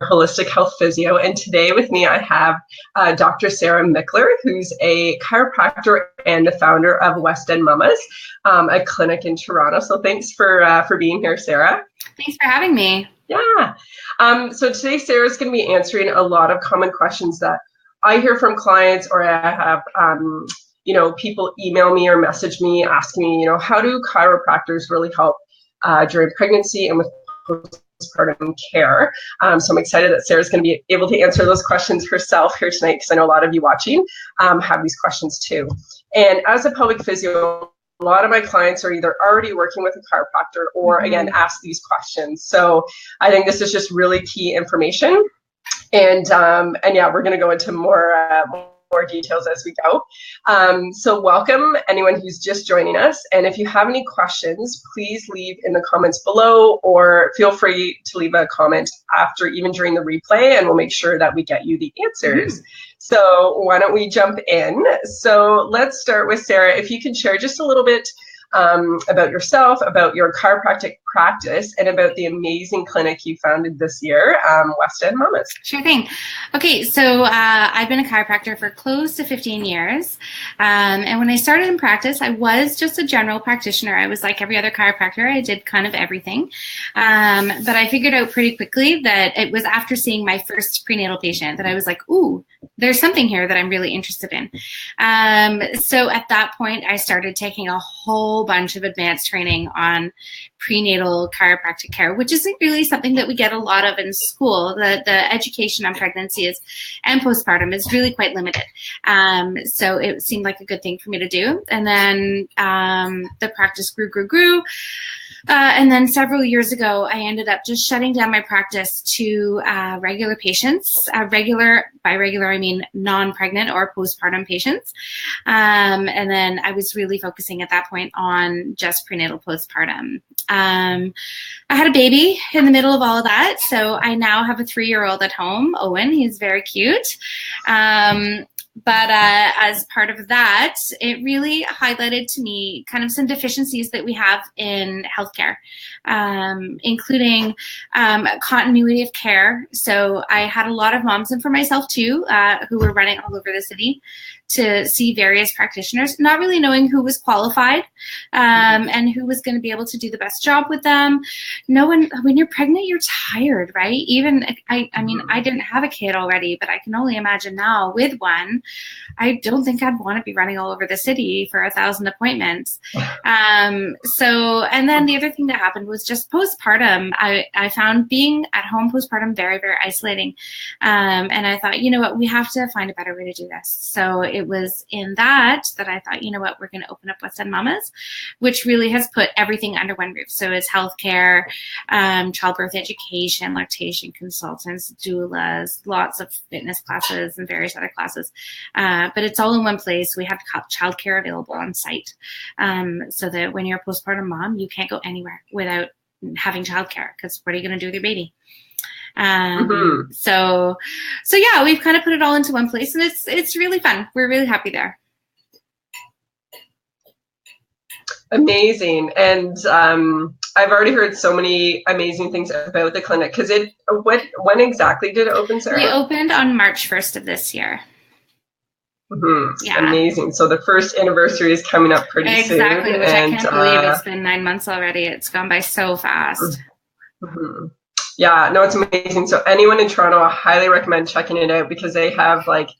holistic health physio. And today with me, I have Dr. Sarah Mickeler, who's a chiropractor and the founder of West End Mamas, a clinic in Toronto. So thanks for being here, Sarah. Thanks for having me. Yeah. So today, Sarah's going to be answering a lot of common questions that I hear from clients, or I have, people email me or message me asking me, how do chiropractors really help during pregnancy and with postpartum care? So I'm excited that Sarah's going to be able to answer those questions herself here tonight, because I know a lot of you watching have these questions too. And as a pelvic physio, a lot of my clients are either already working with a chiropractor or, again, ask these questions. So I think this is just really key information. And yeah, we're going to go into more details as we go. So welcome anyone who's just joining us. And if you have any questions, please leave in the comments below, or feel free to leave a comment after, even during the replay, and we'll make sure that we get you the answers. So why don't we jump in? So let's start with Sarah. If you can share just a little bit about yourself, about your chiropractic practice, and about the amazing clinic you founded this year, West End Mamas. Sure thing. Okay, so I've been a chiropractor for close to 15 years. And when I started in practice, I was just a general practitioner. I was like every other chiropractor. I did kind of everything. But I figured out pretty quickly that it was after seeing my first prenatal patient that I was like, ooh, there's something here that I'm really interested in. So at that point, I started taking a whole bunch of advanced training on prenatal chiropractic care, which isn't really something that we get a lot of in school. The education on pregnancy and postpartum is really quite limited. So it seemed like a good thing for me to do. And then the practice grew. And then several years ago, I ended up just shutting down my practice to regular patients. By regular, I mean non-pregnant or postpartum patients. And then I was really focusing at that point on just prenatal postpartum. I had a baby in the middle of all of that. So I now have a 3-year-old at home, Owen. He's very cute. But as part of that, it really highlighted to me kind of some deficiencies that we have in healthcare, including continuity of care. So I had a lot of moms, and for myself too, who were running all over the city to see various practitioners, not really knowing who was qualified and who was going to be able to do the best job with them. When you're pregnant, you're tired, right? Even, I mean, I didn't have a kid already, but I can only imagine now with one, I don't think I'd want to be running all over the city for 1,000 appointments. And then the other thing that happened was just postpartum. I found being at home postpartum very, very isolating. And I thought, you know what, we have to find a better way to do this. So it was in that I thought, you know what, we're going to open up West End Mamas, which really has put everything under one roof. So it's healthcare, childbirth education, lactation consultants, doulas, lots of fitness classes and various other classes. But it's all in one place. We have childcare available on site, so that when you're a postpartum mom, you can't go anywhere without having childcare, because what are you going to do with your baby? So yeah, we've kind of put it all into one place, and it's really fun. We're really happy there. Amazing. And I've already heard so many amazing things about the clinic, because when exactly did it open, Sarah? We opened on March 1st of this year. Yeah. Amazing. So the first anniversary is coming up pretty soon. Exactly, which I can't believe it's been 9 months already. It's gone by so fast. Yeah, no, it's amazing. So anyone in Toronto, I highly recommend checking it out, because they have like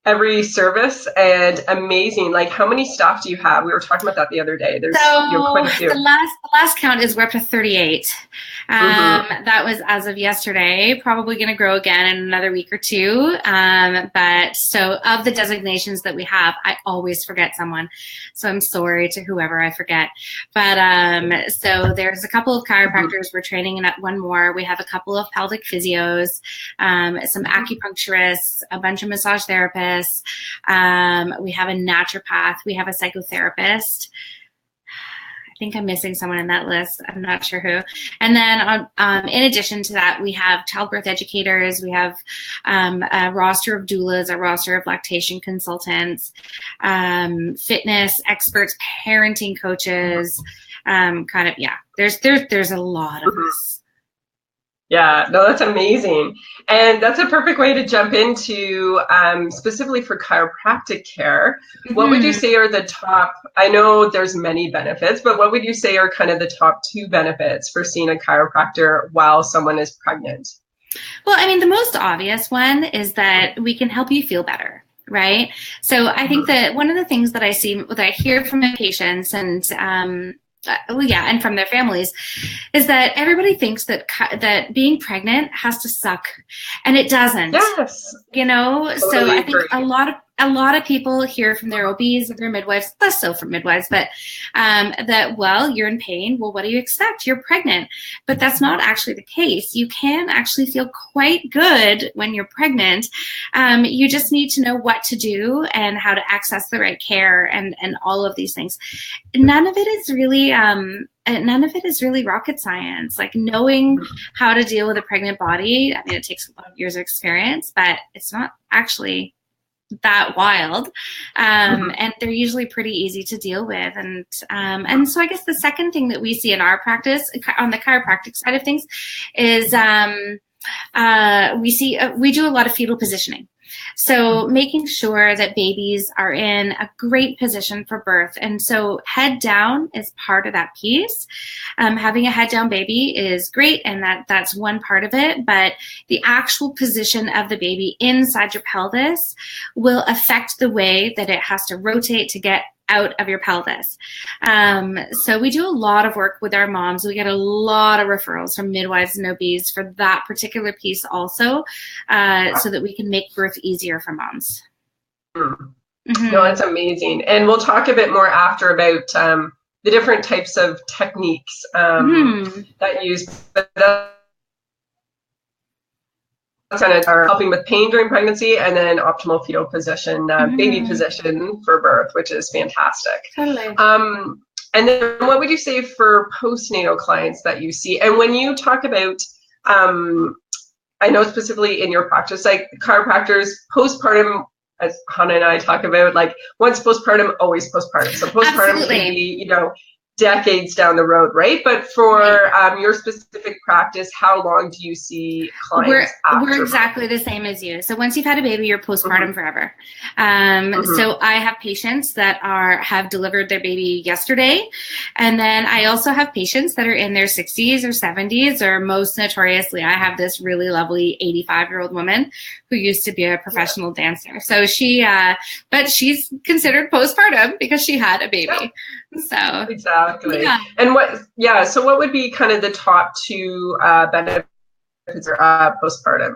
every service, and amazing. Like, how many staff do you have? We were talking about that the other day. There's quite a few. The last count is we're up to 38. That was as of yesterday. Probably going to grow again in another week or two. But so of the designations that we have, I always forget someone. So I'm sorry to whoever I forget. But so there's a couple of chiropractors we're training, and one more. We have a couple of pelvic physios, some acupuncturists, a bunch of massage therapists. We have a naturopath. We have a psychotherapist. I think I'm missing someone in that list. I'm not sure who. And then in addition to that, we have childbirth educators. We have a roster of doulas, a roster of lactation consultants, fitness experts, parenting coaches, there's a lot of us. Yeah, no, that's amazing. And that's a perfect way to jump into specifically for chiropractic care. What would you Mhm. say are the top, I know there's many benefits, but what would you say are kind of the top two benefits for seeing a chiropractor while someone is pregnant? Well, I mean, the most obvious one is that we can help you feel better, right? So I think that one of the things that I see, that I hear from my patients and well, yeah, and from their families, is that everybody thinks that that being pregnant has to suck, and it doesn't. Yes, So totally I think agree. a lot of people hear from their OBs or their midwives, less so from midwives, but that, well, you're in pain. Well, what do you expect? You're pregnant. But that's not actually the case. You can actually feel quite good when you're pregnant. You just need to know what to do and how to access the right care and all of these things. None of it is really rocket science. Like, knowing how to deal with a pregnant body, I mean, it takes a lot of years of experience, but it's not actually that wild. And they're usually pretty easy to deal with. And so I guess the second thing that we see in our practice on the chiropractic side of things is we do a lot of fetal positioning. So making sure that babies are in a great position for birth. And so head down is part of that piece. Having a head down baby is great, and that's one part of it. But the actual position of the baby inside your pelvis will affect the way that it has to rotate to get out of your pelvis. So we do a lot of work with our moms. We get a lot of referrals from midwives and OBs for that particular piece also, so that we can make birth easier for moms. No, it's amazing. And we'll talk a bit more after about the different types of techniques that you use. But kind of are helping with pain during pregnancy, and then optimal fetal position, baby position for birth, which is fantastic. Totally. And then what would you say for postnatal clients that you see? And when you talk about, I know specifically in your practice, like chiropractors, postpartum, as Hannah and I talk about, like once postpartum, always postpartum. So postpartum Absolutely. can be, decades down the road, right? But for your specific practice, how long do you see clients after? We're exactly the same as you. So once you've had a baby, you're postpartum forever. So I have patients that have delivered their baby yesterday. And then I also have patients that are in their 60s or 70s, or most notoriously, I have this really lovely 85-year-old woman who used to be a professional dancer. So but she's considered postpartum because she had a baby. So exactly. Yeah. And so what would be kind of the top two benefits of postpartum?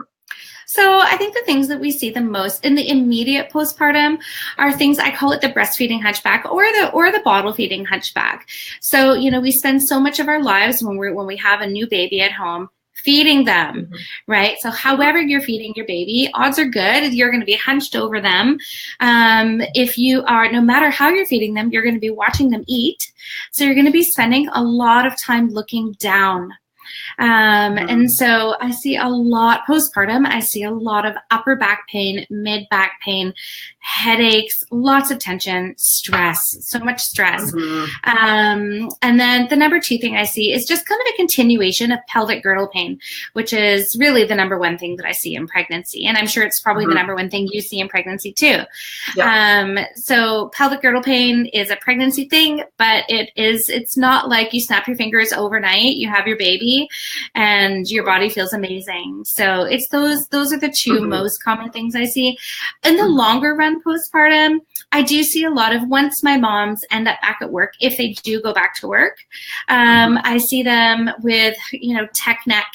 So I think the things that we see the most in the immediate postpartum are things, I call it the breastfeeding hunchback or the bottle feeding hunchback. So, we spend so much of our lives when we have a new baby at home feeding them, right? So however you're feeding your baby, odds are good you're going to be hunched over them. If you are, no matter how you're feeding them, you're going to be watching them eat. So you're going to be spending a lot of time looking down. And so I see a lot postpartum. I see a lot of upper back pain, mid back pain, headaches, lots of tension, stress, so much stress. And then the number two thing I see is just kind of a continuation of pelvic girdle pain, which is really the number one thing that I see in pregnancy. And I'm sure it's probably the number one thing you see in pregnancy too. Yeah. So pelvic girdle pain is a pregnancy thing, but it's not like you snap your fingers overnight, you have your baby, and your body feels amazing. So it's those are the two most common things I see. In the longer run postpartum, I do see a lot of, once my moms end up back at work, if they do go back to work, I see them with, tech neck,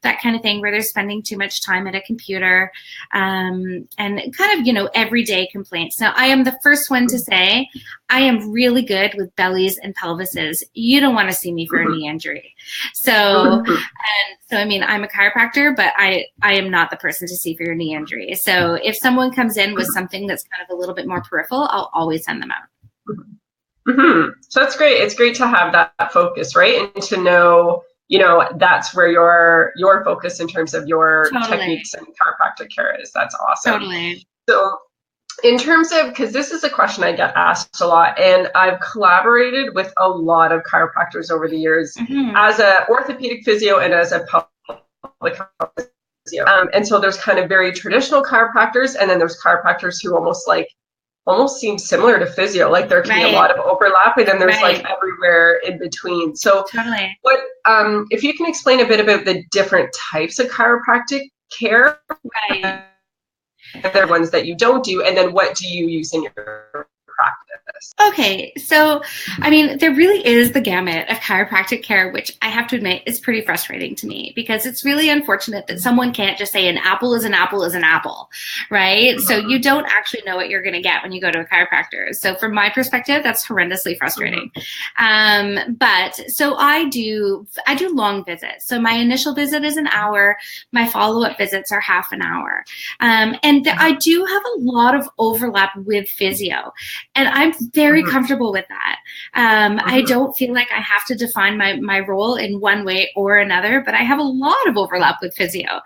that kind of thing, where they're spending too much time at a computer, and kind of, everyday complaints. Now, I am the first one to say, I am really good with bellies and pelvises. You don't want to see me for a knee injury. So I mean, I'm a chiropractor, but I am not the person to see for your knee injury. So if someone comes in with something that's kind of a little bit more peripheral, I'll always send them out. So that's great. It's great to have that focus, right? And to know, that's where your focus in terms of your techniques and chiropractic care is. That's awesome. Totally. So in terms of, because this is a question I get asked a lot, and I've collaborated with a lot of chiropractors over the years as an orthopedic physio and as a pelvic pelvic health physio. And so there's kind of very traditional chiropractors, and then there's chiropractors who almost seem similar to physio, like there can be a lot of overlap, and then there's like everywhere in between. So totally. What if you can explain a bit about the different types of chiropractic care, Right. and the ones that you don't do, and then what do you use in your practice? Okay, so I mean, there really is the gamut of chiropractic care, which I have to admit is pretty frustrating to me, because it's really unfortunate that someone can't just say an apple is an apple is an apple, right? So you don't actually know what you're going to get when you go to a chiropractor. So from my perspective, that's horrendously frustrating. But so I do long visits. So my initial visit is an hour. My follow-up visits are half an hour. And I do have a lot of overlap with physio. And I'm very comfortable with that. I don't feel like I have to define my role in one way or another, but I have a lot of overlap with physio.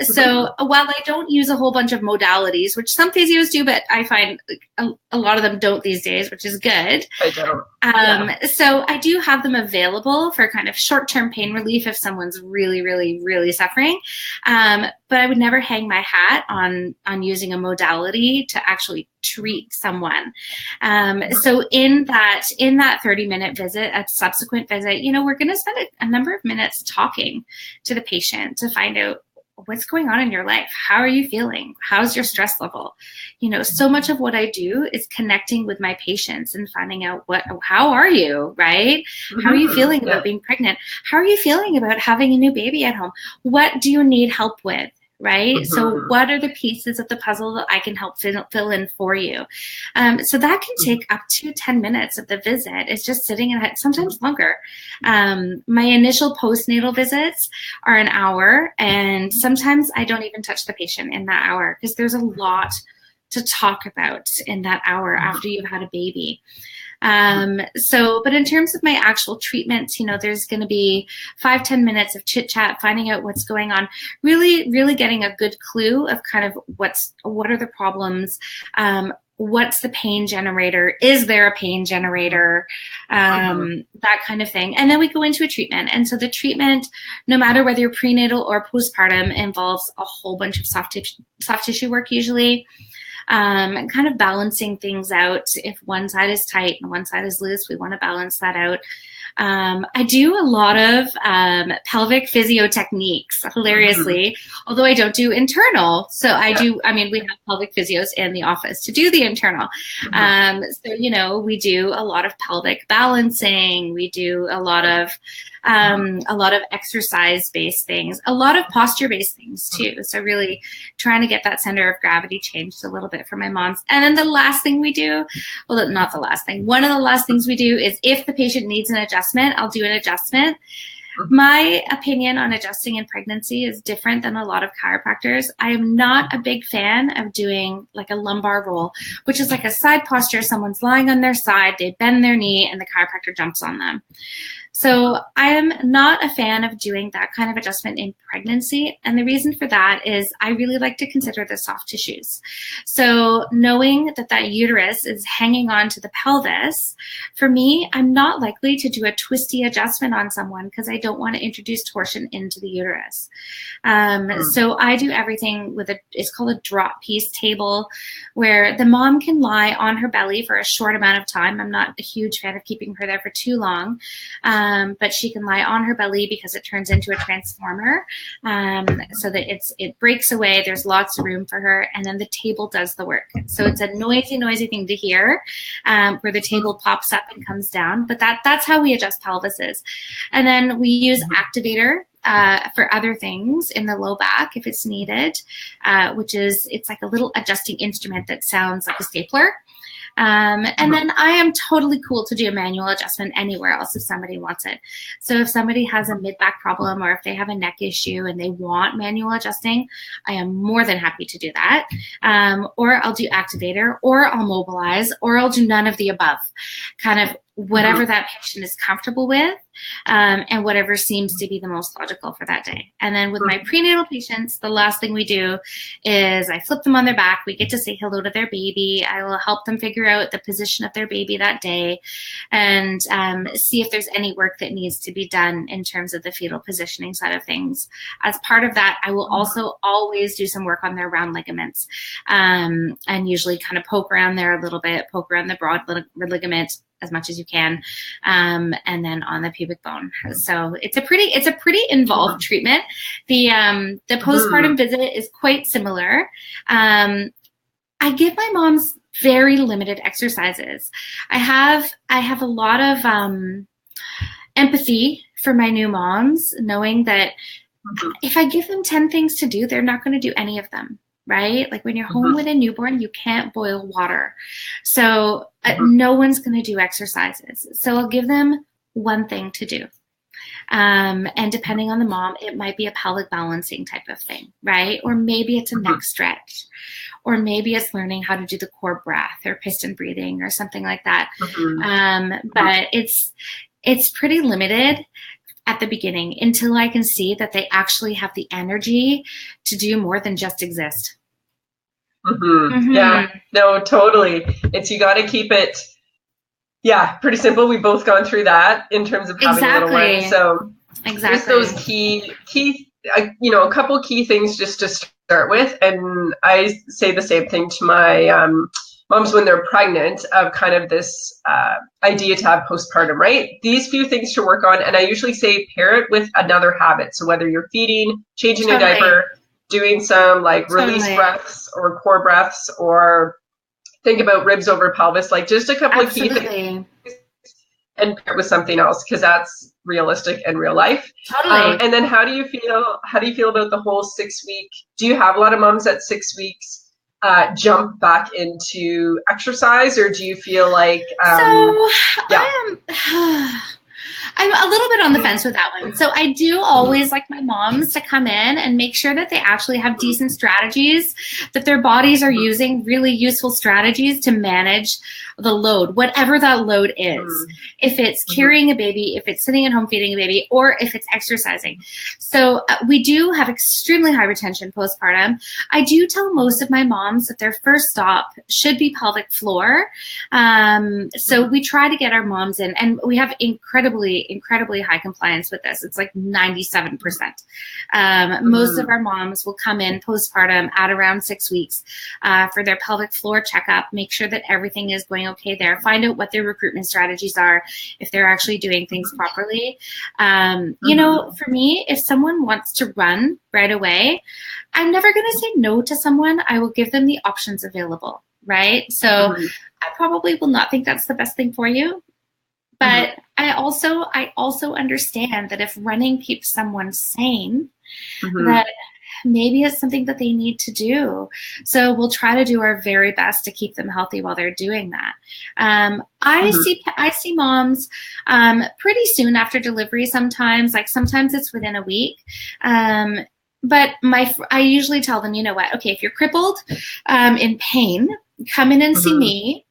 So while I don't use a whole bunch of modalities, which some physios do, but I find a lot of them don't these days, which is good. I don't. So I do have them available for kind of short-term pain relief if someone's really, really, really suffering. But I would never hang my hat on using a modality to actually treat someone. So in that 30-minute visit, a subsequent visit, we're going to spend a number of minutes talking to the patient to find out what's going on in your life. How are you feeling? How's your stress level? So much of what I do is connecting with my patients and finding out how are you, right? How are you feeling about being pregnant? How are you feeling about having a new baby at home? What do you need help with? Right? So what are the pieces of the puzzle that I can help fill in for you? So that can take up to 10 minutes of the visit. It's just sitting in it, sometimes longer. My initial postnatal visits are an hour, and sometimes I don't even touch the patient in that hour because there's a lot to talk about in that hour after you've had a baby. But in terms of my actual treatments, there's going to be 5-10 minutes of chit chat, finding out what's going on, really, really getting a good clue of kind of what are the problems, what's the pain generator, is there a pain generator, that kind of thing. And then we go into a treatment. And so the treatment, no matter whether you're prenatal or postpartum, involves a whole bunch of soft tissue work usually. And kind of balancing things out. If one side is tight and one side is loose, we want to balance that out. I do a lot of pelvic physio techniques, hilariously, although I don't do internal. So we have pelvic physios in the office to do the internal. We do a lot of pelvic balancing. We do a lot of exercise-based things, a lot of posture-based things too. So really trying to get that center of gravity changed a little bit for my moms. And then the last thing we do, well, not the last thing, one of the last things we do is if the patient needs an adjustment, I'll do an adjustment. My opinion on adjusting in pregnancy is different than a lot of chiropractors. I am not a big fan of doing like a lumbar roll, which is like a side posture. Someone's lying on their side, they bend their knee, and the chiropractor jumps on them. So I am not a fan of doing that kind of adjustment in pregnancy. And the reason for that is I really like to consider the soft tissues. So knowing that uterus is hanging on to the pelvis, for me, I'm not likely to do a twisty adjustment on someone because I don't want to introduce torsion into the uterus. So I do everything with it's called a drop piece table, where the mom can lie on her belly for a short amount of time. I'm not a huge fan of keeping her there for too long. But she can lie on her belly because it turns into a transformer, so that it breaks away. There's lots of room for her, and then the table does the work. So it's a noisy thing to hear, where the table pops up and comes down. But that's how we adjust pelvises. And then we use activator for other things in the low back if it's needed, it's like a little adjusting instrument that sounds like a stapler. And then I am totally cool to do a manual adjustment anywhere else if somebody wants it. So if somebody has a mid-back problem or if they have a neck issue and they want manual adjusting, I am more than happy to do that. Or I'll do activator, or I'll mobilize, or I'll do none of the above. Kind of whatever that patient is comfortable with, and whatever seems to be the most logical for that day. And then with my prenatal patients, the last thing we do is I flip them on their back. We get to say hello to their baby. I will help them figure out the position of their baby that day, and see if there's any work that needs to be done in terms of the fetal positioning side of things. As part of that, I will also always do some work on their round ligaments, and usually kind of poke around there a little bit, poke around the broad ligament as much as you can, and then on the pubic bone. So it's a pretty involved treatment. The postpartum visit is quite similar. I give my moms very limited exercises. I have a lot of empathy for my new moms, knowing that if I give them 10 things to do, they're not going to do any of them. Right? Like when you're home with a newborn, you can't boil water. So no one's going to do exercises. So I'll give them one thing to do. And depending on the mom, it might be a pelvic balancing type of thing, right? Or maybe it's a neck stretch, or maybe it's learning how to do the core breath or piston breathing or something like that. But it's pretty limited at the beginning until I can see that they actually have the energy to do more than just exist. Yeah, no, totally. You got to keep it, pretty simple. We've both gone through that in terms of having a little one. So just those key, a couple key things just to start with. And I say the same thing to my moms when they're pregnant, of kind of this idea to have postpartum, right? These few things to work on. And I usually say pair it with another habit. So whether you're feeding, changing a diaper, doing some like release breaths or core breaths, or think about ribs over pelvis, like just a couple of key things, and pair it with something else, because that's realistic in real life. And then how do you feel about the whole 6 week? Do you have a lot of moms at 6 weeks jump back into exercise, or do you feel like I'm a little bit on the fence with that one. So I do always like my moms to come in and make sure that they actually have decent strategies, that their bodies are using really useful strategies to manage the load, whatever that load is. If it's carrying a baby, if it's sitting at home feeding a baby, or if it's exercising. So we do have extremely high retention postpartum. I do tell most of my moms that their first stop should be pelvic floor. So we try to get our moms in, and we have incredibly high compliance with this. It's like 97%. Most of our moms will come in postpartum at around 6 weeks for their pelvic floor checkup, make sure that everything is going okay there, find out what their recruitment strategies are, if they're actually doing things properly. You know, for me, if someone wants to run right away, I'm never going to say no to someone. I will give them the options available, right? So I probably will not think that's the best thing for you. But I also understand that if running keeps someone sane, that maybe it's something that they need to do. So we'll try to do our very best to keep them healthy while they're doing that. I see moms pretty soon after delivery sometimes, like sometimes it's within a week. But I usually tell them, you know what, okay, if you're crippled in pain, come in and see me.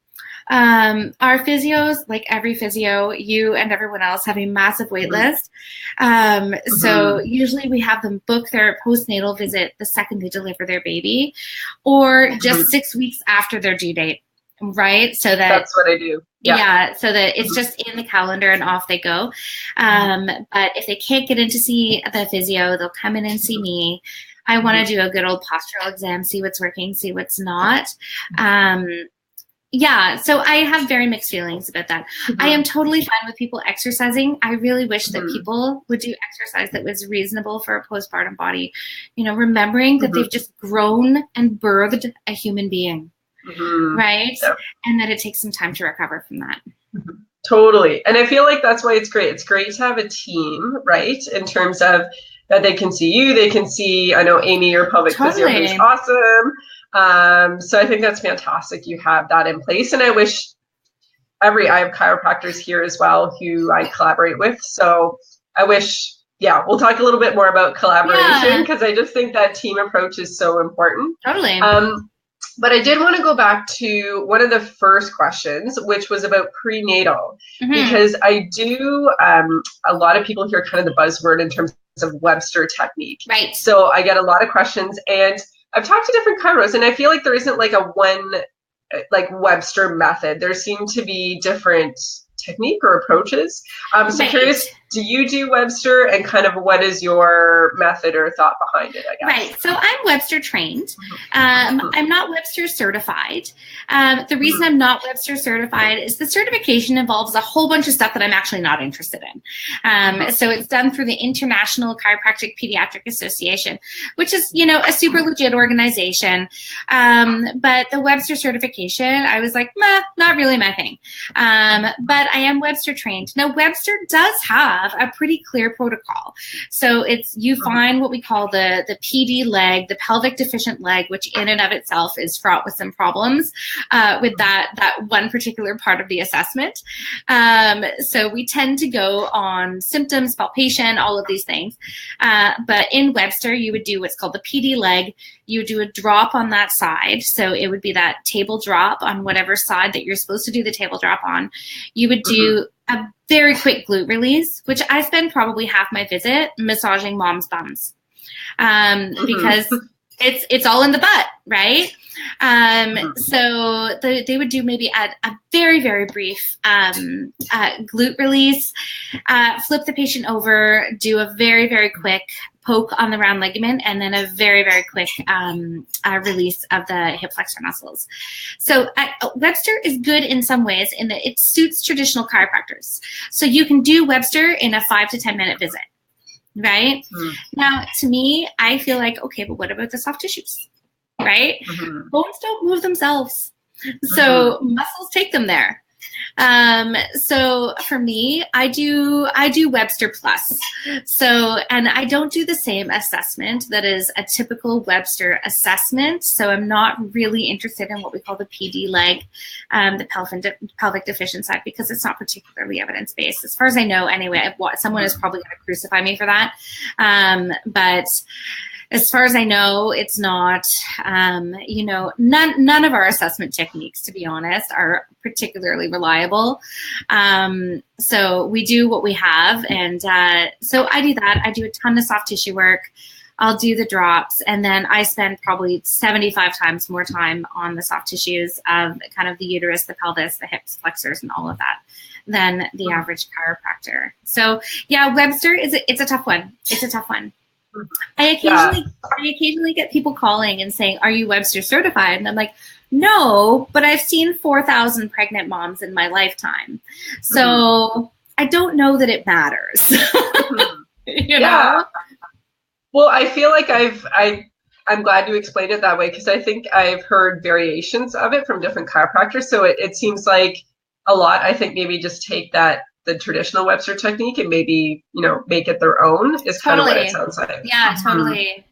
Our physios, like every physio, you and everyone else have a massive wait list. So usually we have them book their postnatal visit the second they deliver their baby, or just 6 weeks after their due date, right? So that's what I do. Yeah, so that it's just in the calendar and off they go. But if they can't get in to see the physio, they'll come in and see me. I want to do a good old postural exam, see what's working, see what's not. Yeah, so I have very mixed feelings about that. I am totally fine with people exercising. I really wish that people would do exercise that was reasonable for a postpartum body. You know, remembering that they've just grown and birthed a human being, right? Yep. And that it takes some time to recover from that. Totally. And I feel like that's why it's great. It's great to have a team, right? In terms of that they can see you, they can see, I know Amy, your pelvic physio, is awesome. So I think that's fantastic. You have that in place. And I wish I have chiropractors here as well who I collaborate with. So I wish, we'll talk a little bit more about collaboration, because I just think that team approach is so important. Totally. But I did want to go back to one of the first questions, which was about prenatal, because I do, a lot of people hear kind of the buzzword in terms of Webster technique. Right. So I get a lot of questions, and I've talked to different chiros, and I feel like there isn't like a one, like Webster method. There seem to be different technique or approaches. So curious, do you do Webster, and kind of what is your method or thought behind it, I guess? Right. So I'm Webster trained. I'm not Webster certified. The reason I'm not Webster certified is the certification involves a whole bunch of stuff that I'm actually not interested in. So it's done through the International Chiropractic Pediatric Association, which is, you know, a super legit organization. But the Webster certification, I was like, meh, not really my thing. But I am Webster trained. Now, Webster does have a pretty clear protocol. So it's, you find what we call the PD leg, the pelvic deficient leg, which in and of itself is fraught with some problems with that one particular part of the assessment. So we tend to go on symptoms, palpation, all of these things. But in Webster, you would do what's called the PD leg. You would do a drop on that side. So it would be that table drop on whatever side that you're supposed to do the table drop on. You would do a very quick glute release, which I spend probably half my visit massaging mom's bums, because it's all in the butt, right? So they would do maybe a very, very brief glute release, flip the patient over, do a very, very quick poke on the round ligament, and then a very, very quick release of the hip flexor muscles. So Webster is good in some ways in that it suits traditional chiropractors. So you can do Webster in a 5 to 10 minute visit, right? Now, to me, I feel like, okay, but what about the soft tissues, right? Bones don't move themselves. So muscles take them there. So for me, I do Webster Plus. So, and I don't do the same assessment that is a typical Webster assessment. So I'm not really interested in what we call the PD leg, the pelvic deficient side, because it's not particularly evidence-based. As far as I know, anyway, someone is probably going to crucify me for that. But as far as I know, it's not, you know, none of our assessment techniques, to be honest, are particularly reliable. So we do what we have. And so I do that. I do a ton of soft tissue work. I'll do the drops. And then I spend probably 75 times more time on the soft tissues of kind of the uterus, the pelvis, the hips, flexors, and all of that than the average chiropractor. So yeah, Webster it's a tough one. It's a tough one. I occasionally get people calling and saying, "Are you Webster certified?" And I'm like, "No, but I've seen 4,000 pregnant moms in my lifetime, so I don't know that it matters." You know? Well, I feel like I'm glad you explained it that way, because I think I've heard variations of it from different chiropractors. So it seems like a lot. I think maybe just take the traditional Webster technique and maybe, you know, make it their own is kind of what it sounds like. Yeah, totally.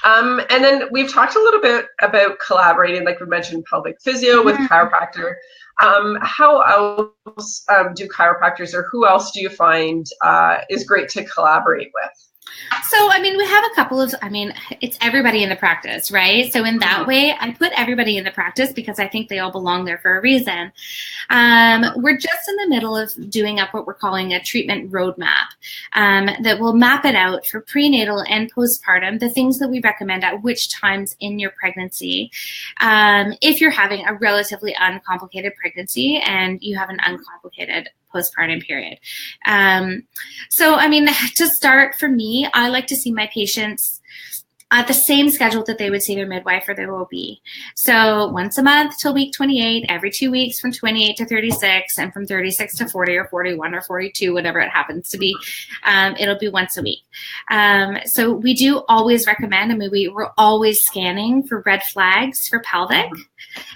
And then we've talked a little bit about collaborating, like we mentioned, pelvic physio with chiropractor. How else do chiropractors, or who else do you find is great to collaborate with? So, I mean, we have a couple of, it's everybody in the practice, right? So in that way, I put everybody in the practice because I think they all belong there for a reason. We're just in the middle of doing up what we're calling a treatment roadmap that will map it out for prenatal and postpartum, the things that we recommend at which times in your pregnancy, if you're having a relatively uncomplicated pregnancy and you have an uncomplicated postpartum period. So, I mean, to start, for me, I like to see my patients at the same schedule that they would see their midwife or their OB. So once a month till week 28, every 2 weeks from 28 to 36, and from 36 to 40 or 41 or 42, whatever it happens to be, it'll be once a week. So we do always recommend, we're always scanning for red flags for pelvic.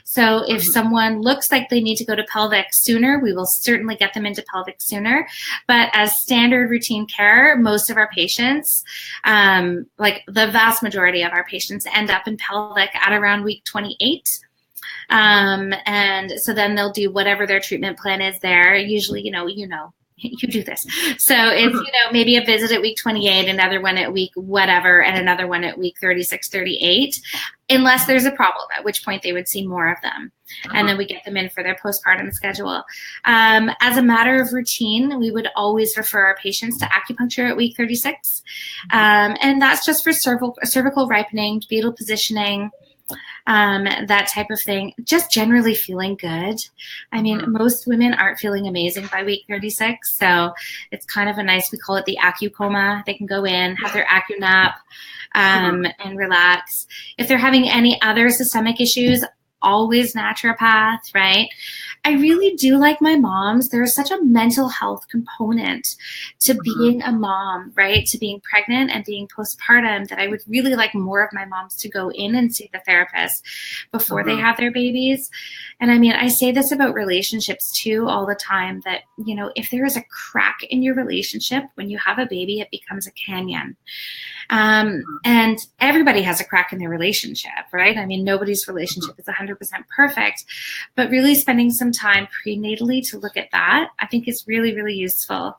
So if someone looks like they need to go to pelvic sooner, we will certainly get them into pelvic sooner. But as standard routine care, most of our patients, like the vast majority of our patients, end up in pelvic at around week 28. And so then they'll do whatever their treatment plan is there. Usually, you know, you do this. So it's, maybe a visit at week 28, another one at week whatever, and another one at week 36, 38, unless there's a problem, at which point they would see more of them. And then we get them in for their postpartum schedule. As a matter of routine, we would always refer our patients to acupuncture at week 36. And that's just for cervical ripening, fetal positioning, that type of thing, just generally feeling good. I mean, most women aren't feeling amazing by week 36. So it's kind of a nice, we call it the acu-coma. They can go in, have their acu-nap, and relax. If they're having any other systemic issues, always naturopath, right? I really do like my moms. There's such a mental health component to being a mom, right? To being pregnant and being postpartum, that I would really like more of my moms to go in and see the therapist before they have their babies. And I mean, I say this about relationships too all the time, that, if there is a crack in your relationship, when you have a baby, it becomes a canyon. And everybody has a crack in their relationship, right? I mean, nobody's relationship is 100% perfect, but really spending some time prenatally to look at that, I think is really, really useful.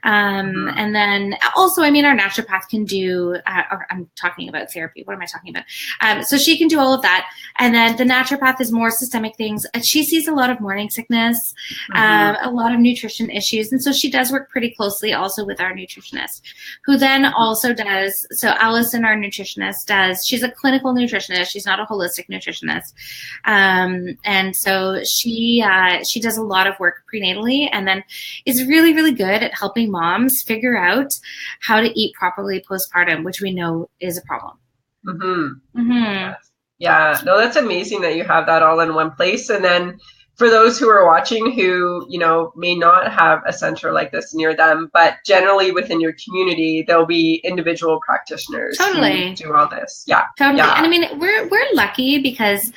And then also, I mean, our naturopath can do, or I'm talking about therapy. What am I talking about? So she can do all of that. And then the naturopath is more systemic things. She sees a lot of morning sickness, a lot of nutrition issues. And so she does work pretty closely also with our nutritionist, who then also does, so Allison, our nutritionist, she's a clinical nutritionist. She's not a holistic nutritionist. And so she does a lot of work prenatally, and then is really, really good at helping moms figure out how to eat properly postpartum, which we know is a problem. Yeah, no, that's amazing that you have that all in one place. And then for those who are watching who, may not have a center like this near them, but generally within your community, there'll be individual practitioners who do all this. Yeah. Totally. Yeah. And I mean, we're lucky because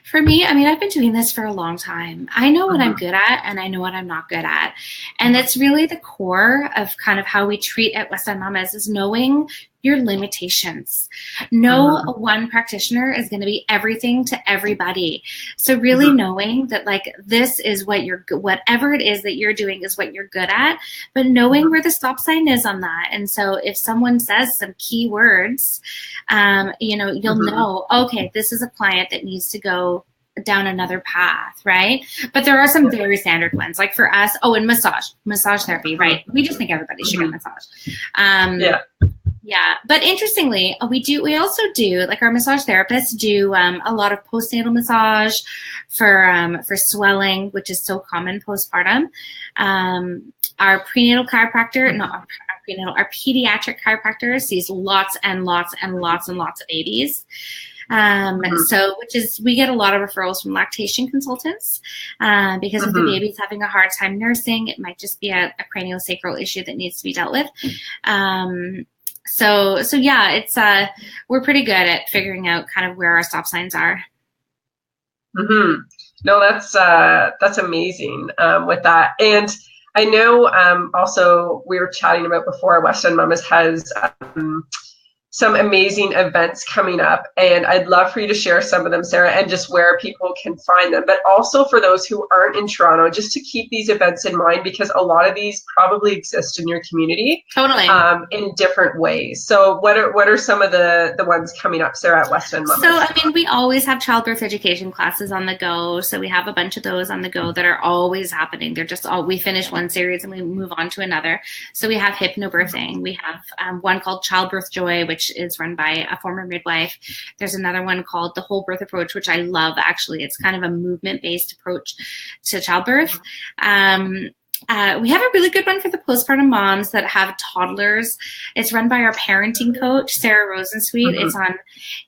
for me, I mean, I've been doing this for a long time. I know what I'm good at and I know what I'm not good at. And that's really the core of kind of how we treat at West End Mamas, is knowing your limitations. No one practitioner is going to be everything to everybody. So really knowing that, like, this is what whatever it is that you're doing is what you're good at, but knowing where the stop sign is on that. And so if someone says some key words, you'll know, okay, this is a client that needs to go down another path, right? But there are some very standard ones, like for us, and massage therapy, right? We just think everybody should get massage. Yeah, but interestingly, we also do, like, our massage therapists do a lot of postnatal massage for swelling, which is so common postpartum. Our prenatal chiropractor, our pediatric chiropractor sees lots and lots and lots and lots of babies. We get a lot of referrals from lactation consultants, because if the baby's having a hard time nursing, it might just be a craniosacral issue that needs to be dealt with. So yeah, it's we're pretty good at figuring out kind of where our stop signs are. No, that's amazing with that. And I know also we were chatting about before, West End Mamas has some amazing events coming up, and I'd love for you to share some of them, Sarah, and just where people can find them. But also for those who aren't in Toronto, just to keep these events in mind, because a lot of these probably exist in your community, in different ways. So what are some of the ones coming up, Sarah, at West End Mamas? So I mean, we always have childbirth education classes on the go. So we have a bunch of those on the go that are always happening. They're just we finish one series and we move on to another. So we have hypnobirthing. We have one called Childbirth Joy, which is run by a former midwife. There's another one called the Whole Birth Approach, which I love, actually. It's kind of a movement-based approach to childbirth. We have a really good one for the postpartum moms that have toddlers. It's run by our parenting coach, Sarah Rosensweet. It's on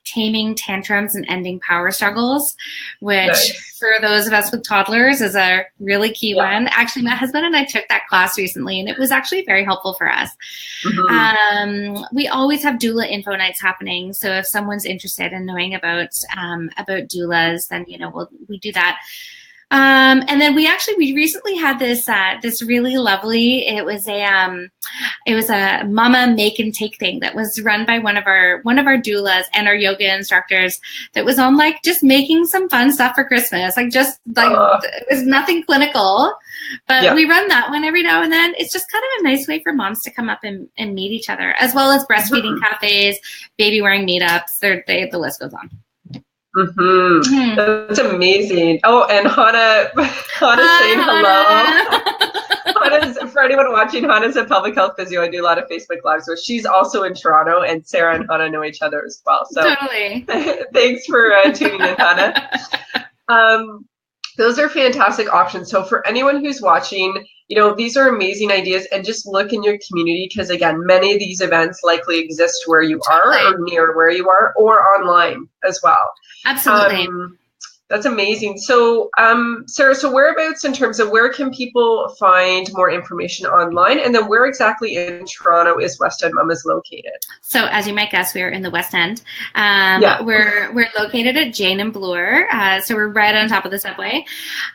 taming tantrums and ending power struggles, which for those of us with toddlers is a really key one. Actually, my husband and I took that class recently, and it was actually very helpful for us. We always have doula info nights happening. So if someone's interested in knowing about doulas, then we do that. And then we recently had this really lovely, it was a mama make and take thing that was run by one of our doulas and our yoga instructors, that was on like just making some fun stuff for Christmas. Like it was nothing clinical, but we run that one every now and then. It's just kind of a nice way for moms to come up and meet each other, as well as breastfeeding cafes, baby wearing meetups. The list goes on. That's amazing. Oh, and Hannah's saying hello. For anyone watching, Hannah's a pelvic health physio. I do a lot of Facebook Lives with. She's also in Toronto, and Sarah and Hannah know each other as well. So totally. Thanks for tuning in, Hannah. Those are fantastic options. So for anyone who's watching, these are amazing ideas, and just look in your community, because again, many of these events likely exist where you are or near where you are, or online as well. Absolutely. That's amazing. So, Sarah, so whereabouts in terms of where can people find more information online, and then where exactly in Toronto is West End Mamas located? So, as you might guess, we are in the West End. We're located at Jane and Bloor, so we're right on top of the subway.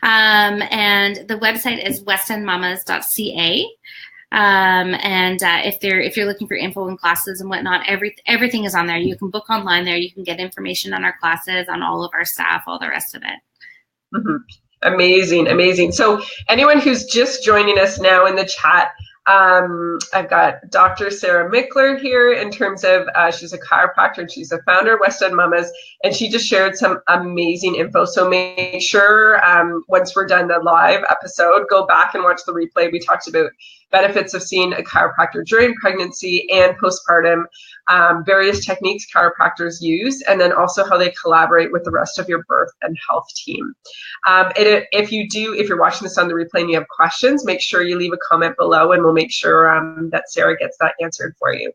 And the website is westendmamas.ca. If you're looking for info and classes and whatnot, everything is on there. You can book online there. You can get information on our classes, on all of our staff, all the rest of it. Amazing. So anyone who's just joining us now in the chat, I've got Dr. Sarah Mickeler here in terms of, she's a chiropractor and she's the founder of West End Mamas, and she just shared some amazing info. So make sure once we're done the live episode, go back and watch the replay. We talked about benefits of seeing a chiropractor during pregnancy and postpartum, various techniques chiropractors use, and then also how they collaborate with the rest of your birth and health team. If you're watching this on the replay and you have questions, make sure you leave a comment below, and we'll make sure that Sarah gets that answered for you.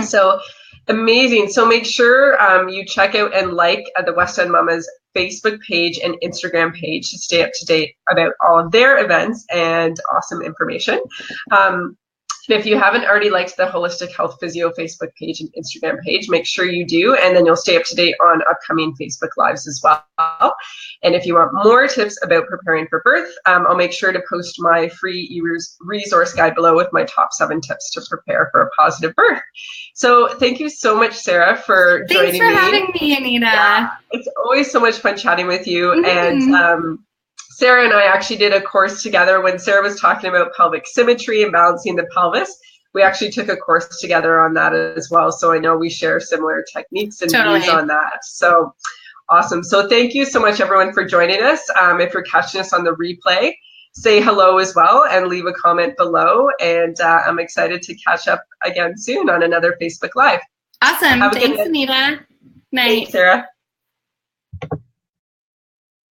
So amazing. So make sure you check out and like the West End Mamas Facebook page and Instagram page to stay up to date about all of their events and awesome information. And if you haven't already liked the Holistic Health Physio Facebook page and Instagram page, make sure you do, and then you'll stay up to date on upcoming Facebook Lives as well. And if you want more tips about preparing for birth, I'll make sure to post my free resource guide below with my top 7 tips to prepare for a positive birth. So thank you so much, Sarah, for joining me. Thanks for having me, Anita. Yeah, it's always so much fun chatting with you. And Sarah and I actually did a course together when Sarah was talking about pelvic symmetry and balancing the pelvis. We actually took a course together on that as well. So I know we share similar techniques and views on that. So awesome. So thank you so much, everyone, for joining us. If you're catching us on the replay, say hello as well and leave a comment below. And I'm excited to catch up again soon on another Facebook Live. Awesome. Thanks, Anita. Night. Thanks, Sarah.